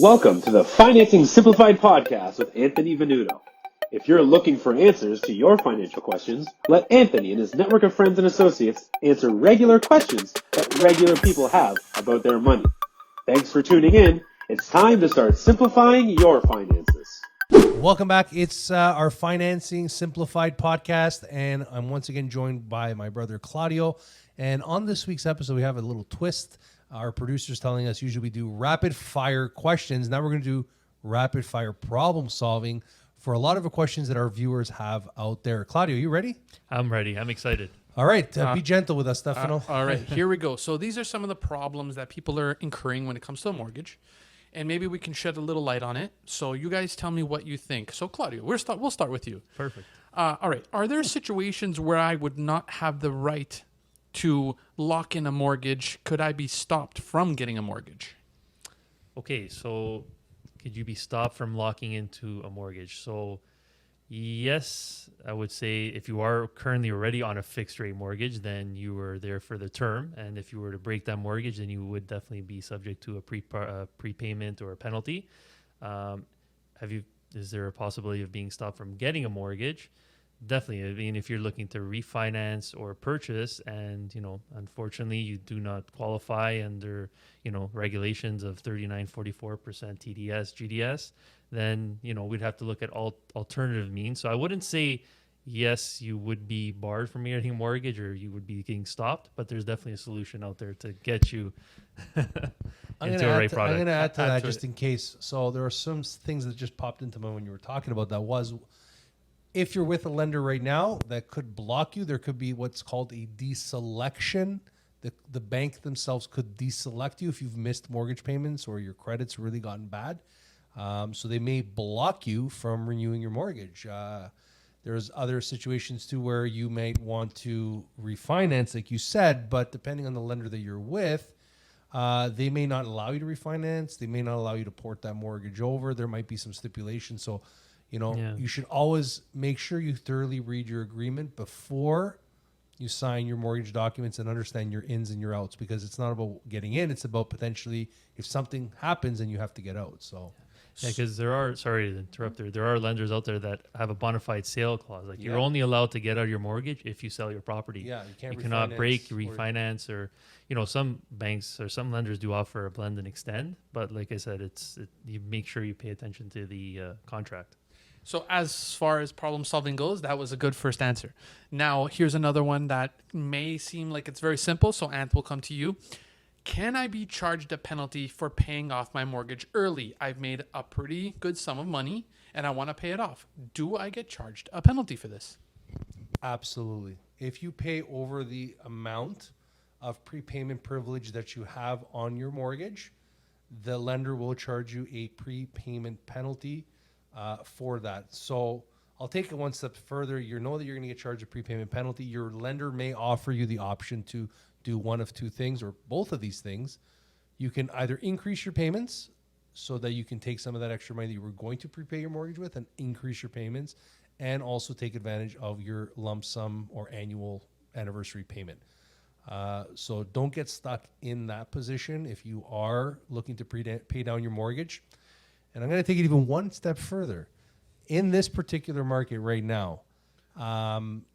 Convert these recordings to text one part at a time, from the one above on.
Welcome to the Financing Simplified podcast with Anthony Venuto. If you're looking for answers to your financial questions, let Anthony and his network of friends and associates answer regular questions that regular people have about their money. Thanks for tuning in. It's time to start simplifying your finances. Welcome back. It's our Financing Simplified podcast, and I'm once again joined by my brother Claudio. And on this week's episode, we have a little twist. Our producer's telling us usually we do rapid fire questions. Now we're going to do rapid fire problem solving for a lot of the questions that our viewers have out there. Claudio, you ready? I'm ready. I'm excited. All right. Be gentle with us, Stefano. All right, here we go. So these are some of the problems that people are incurring when it comes to a mortgage, and maybe we can shed a little light on it. So you guys tell me what you think. So Claudio, we'll start with you. Perfect. All right. Are there situations where I would not have the right to lock in a mortgage? Could I be stopped from getting a mortgage? Okay, so could you be stopped from locking into a mortgage? So yes, I would say if you are currently already on a fixed rate mortgage, then you were there for the term. And if you were to break that mortgage, then you would definitely be subject to a prepayment or a penalty. Is there a possibility of being stopped from getting a mortgage? Definitely. I mean, if you're looking to refinance or purchase and, unfortunately you do not qualify under, regulations of 39, 44% TDS, GDS, then, we'd have to look at alternative means. So I wouldn't say, yes, you would be barred from getting a mortgage or you would be getting stopped, but there's definitely a solution out there to get you into a right product. I'm going to add to that just in case. So there are some things that just popped into mind when you were talking about that was, if you're with a lender right now that could block you, there could be what's called a deselection. The bank themselves could deselect you if you've missed mortgage payments or your credit's really gotten bad. So they may block you from renewing your mortgage. There's other situations too where you might want to refinance, like you said, but depending on the lender that you're with, they may not allow you to refinance. They may not allow you to port that mortgage over. There might be some stipulations. So you should always make sure you thoroughly read your agreement before you sign your mortgage documents and understand your ins and your outs, because it's not about getting in. It's about potentially if something happens and you have to get out. So, yeah, because sorry to interrupt there are lenders out there that have a bona fide sale clause. Like you're only allowed to get out of your mortgage if you sell your property. Yeah, you cannot break, refinance, or some banks or some lenders do offer a blend and extend. But like I said, you make sure you pay attention to the contract. So as far as problem solving goes, that was a good first answer. Now, here's another one that may seem like it's very simple. So Anth, will come to you. Can I be charged a penalty for paying off my mortgage early? I've made a pretty good sum of money and I want to pay it off. Do I get charged a penalty for this? Absolutely. If you pay over the amount of prepayment privilege that you have on your mortgage, the lender will charge you a prepayment penalty for that. So I'll take it one step further. You know that you're going to get charged a prepayment penalty. Your lender may offer you the option to do one of two things or both of these things. You can either increase your payments so that you can take some of that extra money that you were going to prepay your mortgage with and increase your payments, and also take advantage of your lump sum or annual anniversary payment. So don't get stuck in that position if you are looking to pay down your mortgage. And I'm going to take it even one step further. In this particular market right now,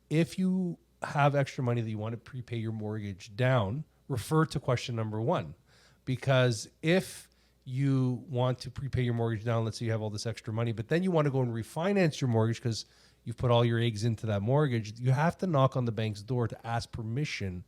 if you have extra money that you want to prepay your mortgage down, refer to question number one. Because if you want to prepay your mortgage down, let's say you have all this extra money, but then you want to go and refinance your mortgage because you've put all your eggs into that mortgage, you have to knock on the bank's door to ask permission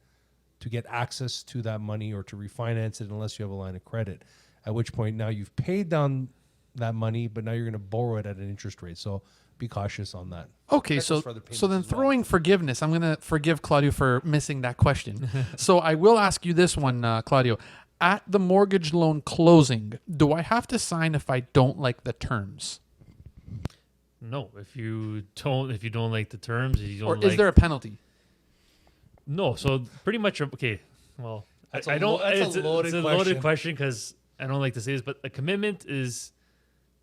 to get access to that money or to refinance it unless you have a line of credit. At which point now you've paid down that money, but now you're going to borrow it at an interest rate. So be cautious on that. Okay, so then throwing forgiveness, I'm going to forgive Claudio for missing that question. So I will ask you this one, Claudio. At the mortgage loan closing, do I have to sign if I don't like the terms? No, if you don't like the terms, is there a penalty? No, so pretty much okay. Well, That's I a don't. it's a loaded question because I don't like to say this, but a commitment is.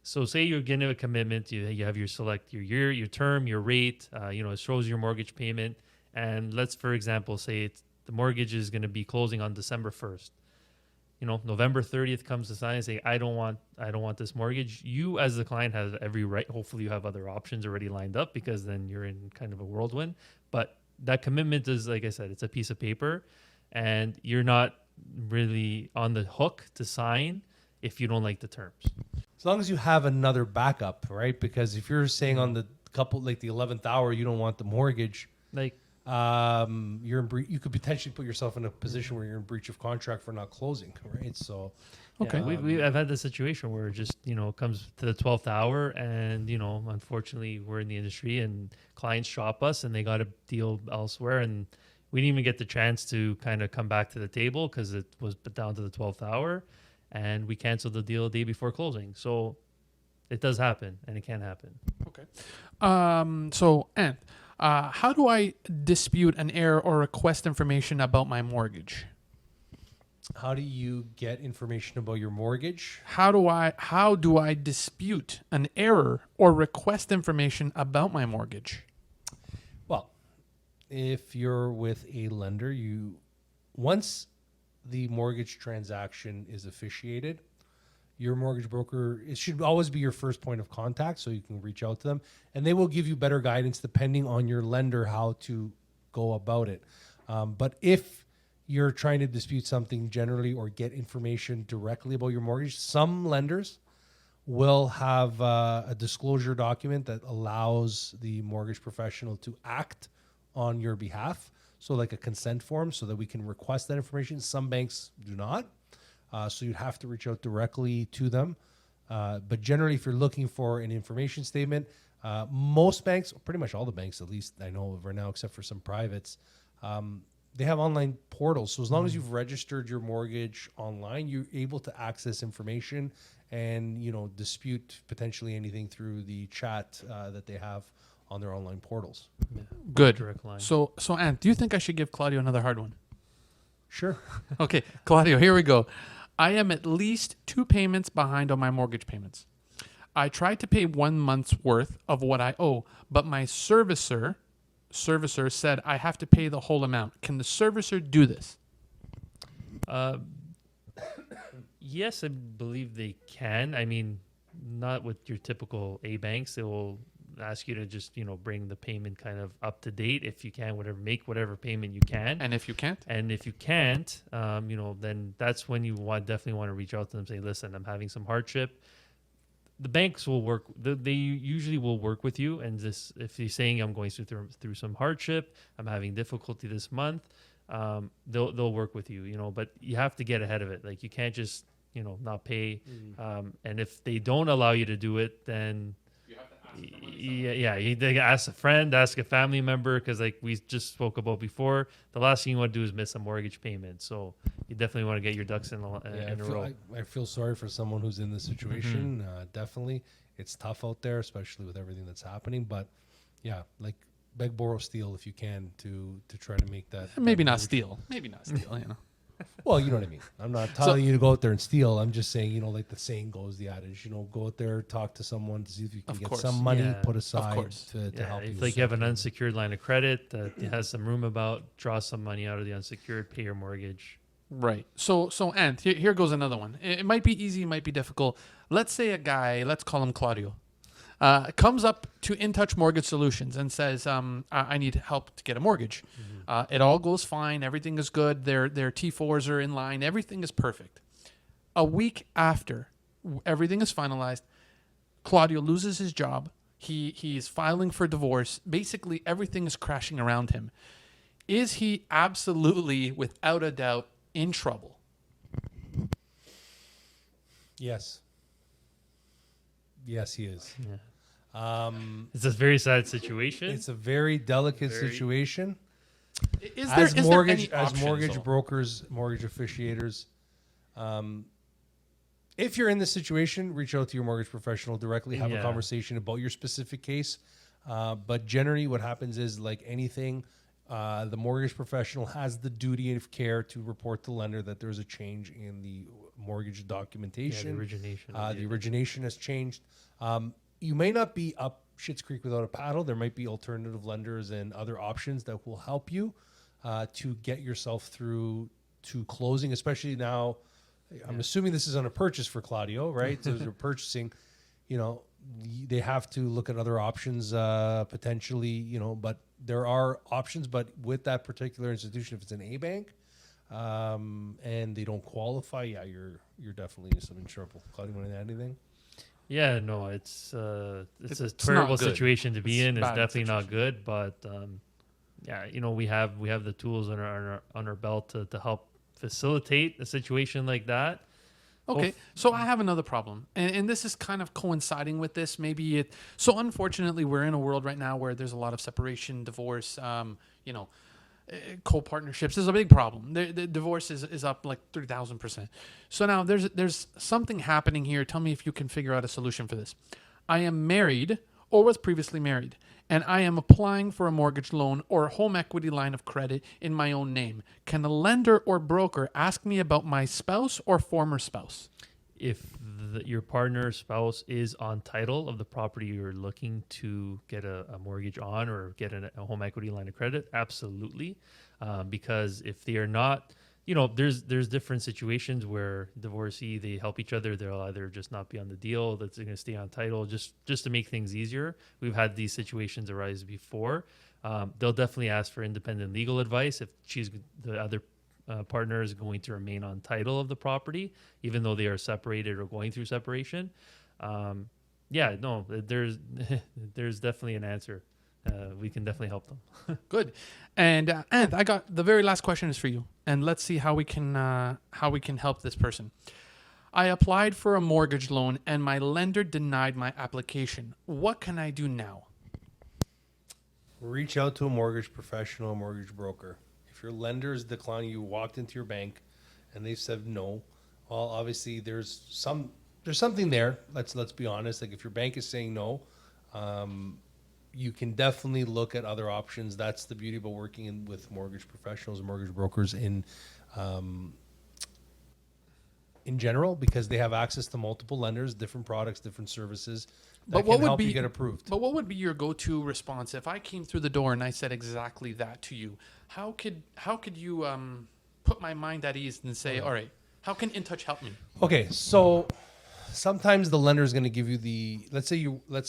So say you're getting a commitment, you have your year, your term, your rate, it shows your mortgage payment. And let's, for example, say the mortgage is going to be closing on December 1st. November 30th comes to sign and say, I don't want this mortgage. You as the client have every right. Hopefully you have other options already lined up, because then you're in kind of a whirlwind. But that commitment is, like I said, it's a piece of paper, and you're not really on the hook to sign if you don't like the terms. As long as you have another backup, right? Because if you're saying on the couple, like the 11th hour, you don't want the mortgage, Like, you're in you could potentially put yourself in a position where you're in breach of contract for not closing, right? So, Okay. I've had this situation where it just, it comes to the 12th hour, and, unfortunately we're in the industry and clients shop us and they got a deal elsewhere, and we didn't even get the chance to kind of come back to the table because it was down to the 12th hour, and we canceled the deal the day before closing. So it does happen, and it can happen. Okay. So, Ant, how do I dispute an error or request information about my mortgage? how do you get information about your mortgage? How do I dispute an error or request information about my mortgage? Well, if you're with a lender, once the mortgage transaction is officiated, your mortgage broker, it should always be your first point of contact, so you can reach out to them, and they will give you better guidance depending on your lender how to go about it. But if you're trying to dispute something generally or get information directly about your mortgage, some lenders will have a disclosure document that allows the mortgage professional to act on your behalf. So like a consent form, so that we can request that information. Some banks do not. So you'd have to reach out directly to them. But generally, if you're looking for an information statement, most banks, pretty much all the banks, at least I know of right now, except for some privates, they have online portals. So as long as you've registered your mortgage online, you're able to access information and, dispute potentially anything through the chat that they have on their online portals. Yeah. Good. Direct line. So Ant, do you think I should give Claudio another hard one? Sure. Okay, Claudio, here we go. I am at least 2 payments behind on my mortgage payments. I tried to pay 1 month's worth of what I owe, but my servicer said I have to pay the whole amount. Can the servicer do this? Yes, I believe they can. I mean, not with your typical A banks. They will ask you to just, bring the payment kind of up to date if you can, make whatever payment you can. And if you can't? And if you can't, then that's when you definitely want to reach out to them and say, listen, I'm having some hardship. The banks will work. They usually will work with you. And if you're saying I'm going through some hardship, I'm having difficulty this month, they'll work with you, but you have to get ahead of it. Like, you can't just, not pay. And if they don't allow you to do it, then you ask a friend, ask a family member, because like we just spoke about before, the last thing you want to do is miss a mortgage payment. So you definitely want to get your ducks in a row. I feel sorry for someone who's in this situation. Definitely, it's tough out there, especially with everything that's happening. But yeah, like beg, borrow, steal if you can to try to make that. Maybe not steal. Maybe not steal. Well, you know what I mean. I'm not telling you to go out there and steal. I'm just saying, like the saying goes, the adage, go out there, talk to someone to see if you can get some money put aside to help you. If like you have an unsecured line of credit that has some room about, draw some money out of the unsecured, pay your mortgage. Right. So Ant, here goes another one. It might be easy, it might be difficult. Let's say a guy, let's call him Claudio, comes up to In Touch Mortgage Solutions and says, I need help to get a mortgage. It all goes fine. Everything is good. Their T4s are in line. Everything is perfect. A week after everything is finalized, Claudio loses his job. He's filing for divorce. Basically, everything is crashing around him. Is he absolutely, without a doubt, in trouble? Yes. Yes, he is. Yeah. It's a very sad situation. It's a very delicate situation. Is As there mortgage though? brokers, mortgage officiators, if you're in this situation, reach out to your mortgage professional directly. Have a conversation about your specific case. But generally, what happens is, like anything, the mortgage professional has the duty of care to report to the lender that there's a change in the mortgage documentation. The origination. The origination has changed. You may not be up Schitt's Creek without a paddle. There might be alternative lenders and other options that will help you to get yourself through to closing, especially now I'm assuming this is on a purchase for Claudio, right? So they're purchasing, they have to look at other options potentially, but there are options. But with that particular institution, if it's an A bank and they don't qualify, you're definitely in trouble. Claudio, want to add anything? Yeah, no, it's a It's terrible not good. situation to be It's in. It's bad definitely not situation. good, but we have the tools on our belt to help facilitate a situation like that. Okay, so I have another problem, and this is kind of coinciding with this. So unfortunately, we're in a world right now where there's a lot of separation, divorce, co-partnerships is a big problem. The divorce is up like 3,000%. So now there's something happening here. Tell me if you can figure out a solution for this. I am married or was previously married, and I am applying for a mortgage loan or a home equity line of credit in my own name. Can a lender or broker ask me about my spouse or former spouse? If your partner spouse is on title of the property you're looking to get a mortgage on or get a home equity line of credit, absolutely. Because if they are not, there's different situations where divorcee, they help each other. They'll either just not be on the deal, that's going to stay on title, just to make things easier. We've had these situations arise before. They'll definitely ask for independent legal advice if the other partner is going to remain on title of the property, even though they are separated or going through separation. There's definitely an answer. We can definitely help them. Good. And I got the very last question is for you, and let's see how we can help this person. I applied for a mortgage loan and my lender denied my application. What can I do now? Reach out to a mortgage professional, mortgage broker. If your lender is declining, you walked into your bank and they said no, well, obviously there's something there. Let's be honest. Like if your bank is saying no, you can definitely look at other options. That's the beauty about working with mortgage professionals and mortgage brokers in general, because they have access to multiple lenders, different products, different services that can help you get approved. But what would be your go-to response if I came through the door and I said exactly that to you? How could you put my mind at ease and say, all right, how can InTouch help me? Okay, so sometimes the lender is going to give you let's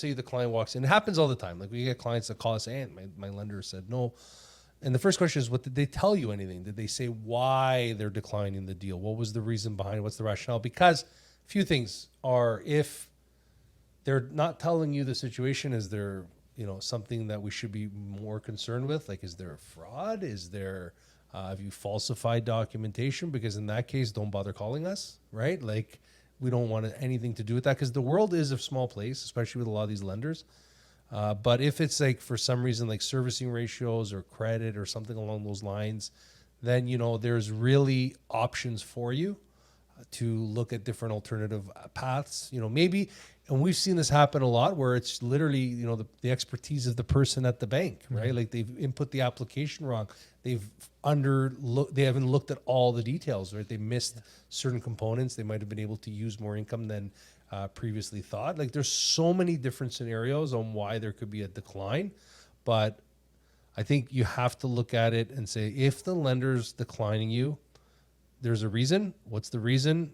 say the client walks in. It happens all the time. Like we get clients that call us, and my lender said no. And the first question is, what did they tell you anything? Did they say why they're declining the deal? What was the reason behind it? What's the rationale? Because a few things are, if they're not telling you the situation, is there, something that we should be more concerned with? Like, is there a fraud? Is there, have you falsified documentation? Because in that case, don't bother calling us, right? Like, we don't want anything to do with that, because the world is a small place, especially with a lot of these lenders. But if it's like for some reason like servicing ratios or credit or something along those lines, then there's really options for you to look at different alternative paths. Maybe, and we've seen this happen a lot, where it's literally the expertise of the person at the bank, right? Mm-hmm. Like they've input the application wrong. They haven't looked at all the details, right? They missed certain components. They might have been able to use more income than previously thought. Like there's so many different scenarios on why there could be a decline, but I think you have to look at it and say, if the lender's declining you, there's a reason. What's the reason?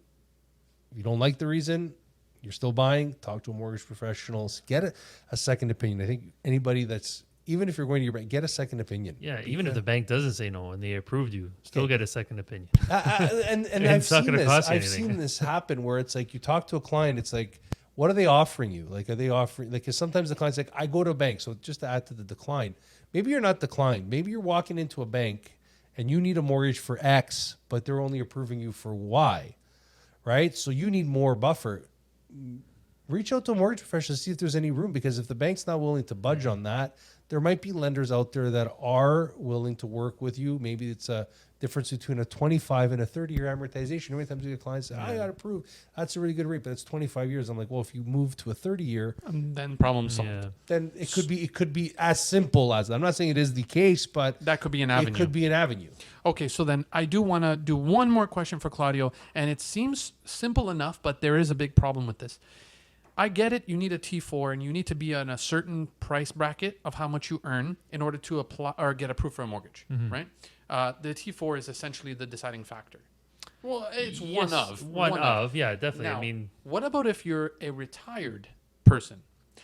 If you don't like the reason, you're still buying, talk to a mortgage professional, get a second opinion. I think anybody that's, even if you're going to your bank, get a second opinion. Yeah, even if the bank doesn't say no and they approved you, still get a second opinion. And I've seen this happen where it's like you talk to a client, it's like, what are they offering you? Like, are they offering, like, 'cause sometimes the client's like, I go to a bank. So just to add to the decline, maybe you're not declined. Maybe you're walking into a bank and you need a mortgage for X, but they're only approving you for Y, right? So you need more buffer. Reach out to a mortgage professional to see if there's any room, because if the bank's not willing to budge on that, there might be lenders out there that are willing to work with you. Maybe it's a difference between a 25 and a 30-year amortization. How many times do your clients say, I got approved, that's a really good rate, but it's 25 years. I'm like, well, if you move to a 30-year, then problem solved. Yeah. then it could be as simple as that. I'm not saying it is the case, but that could be an avenue. It could be an avenue. Okay, so then I do want to do one more question for Claudio, and it seems simple enough, but there is a big problem with this. I get it. You need a T4 and you need to be in a certain price bracket of how much you earn in order to apply or get approved for a mortgage, right? The T4 is essentially the deciding factor. Well, it's Yes, one of. Yeah, definitely. Now, I mean, what about if you're a retired person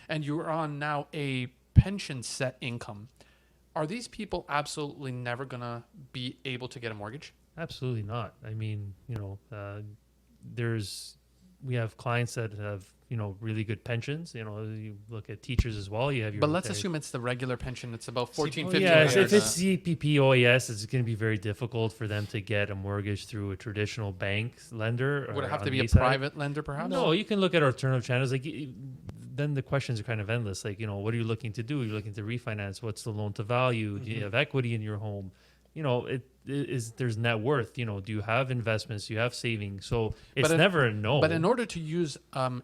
and you're on now a pension set income? Are these people absolutely never going to be able to get a mortgage? absolutely not. I mean, we have clients that have, really good pensions. You look at teachers as well. You have your. But let's assume it's the regular pension. It's about 14, 15 Yeah, years. if it's CPP OAS, it's going to be very difficult for them to get a mortgage through a traditional bank lender. Would or it have on to be the a side. private lender, perhaps? No, you can look at alternative channels. Then the questions are kind of endless. What are you looking to do? You're looking to refinance. What's the loan to value? Do you have equity in your home? There's net worth. Do you have investments? Do you have savings? So it's never a no. But in order to use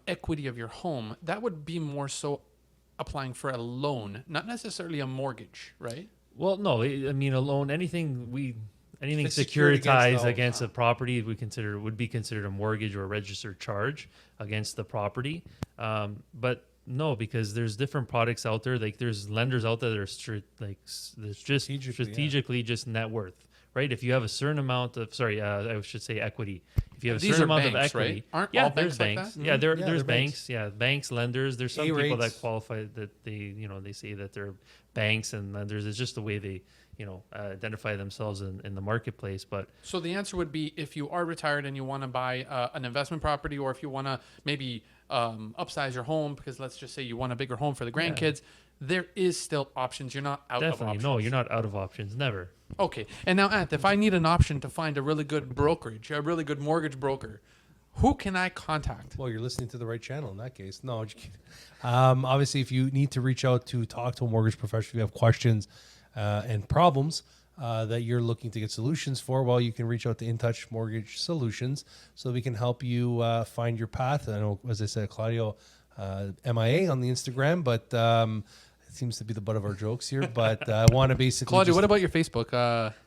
equity of your home, that would be more so applying for a loan, not necessarily a mortgage, right? Well, no, I mean a loan. Anything It's secured securitized against against a property would be considered a mortgage or a registered charge against the property. But no, because there's different products out there. Like there's lenders out there that are just strategically just net worth, right? If you have a certain amount of I should say equity. If you have a These certain are amount of banks, equity, right? Aren't yeah, all there's banks like banks. that? Yeah, Yeah, there's they're banks. Yeah, banks, lenders. There's some people rates. that qualify that they say that they're banks and lenders. It's just the way they identify themselves in the marketplace. But So the answer would be if you are retired and you want to buy an investment property, or if you want to maybe upsize your home, because let's just say you want a bigger home for the grandkids, there is still options. You're not out of definitely, options. no, you're not out of options. Never. Okay. And now, Ant, if I need an option to find a really good brokerage, a really good mortgage broker, who can I contact? Well, you're listening to the right channel in that case. No, just kidding. Obviously, if you need to reach out to talk to a mortgage professional, if you have questions and problems that you're looking to get solutions for, well, you can reach out to In Touch Mortgage Solutions so we can help you find your path. I know, as I said, Claudio MIA on the Instagram, but it seems to be the butt of our jokes here. But I want to basically Claudio, what about your Facebook?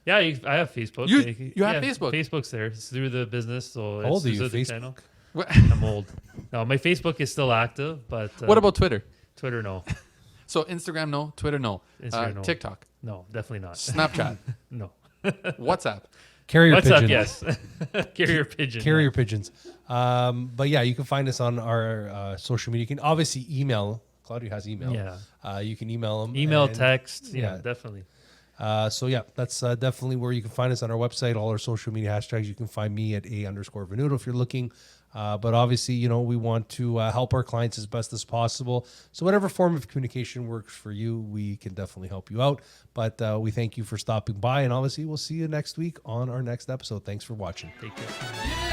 Yeah, I have Facebook. You have Facebook? Facebook's there. It's through the business. So How old are it's you, through the Facebook? channel. What, I'm old. No, my Facebook is still active, but what about Twitter? Twitter? No, So Instagram, no. Twitter, no. Instagram, no. TikTok, no, definitely not. Snapchat, No. WhatsApp. carrier What's pigeon. up? Yes, carrier pigeon. Carrier pigeons. But yeah, you can find us on our social media. You can obviously email. Claudio has email. Yeah. You can email him. Email, and- text. Yeah, yeah. definitely. So yeah, that's definitely where you can find us on our website. All our social media hashtags. You can find me at @A_Venuto if you're looking. But obviously, we want to help our clients as best as possible. So whatever form of communication works for you, we can definitely help you out. But we thank you for stopping by, and obviously, we'll see you next week on our next episode. Thanks for watching. Take care.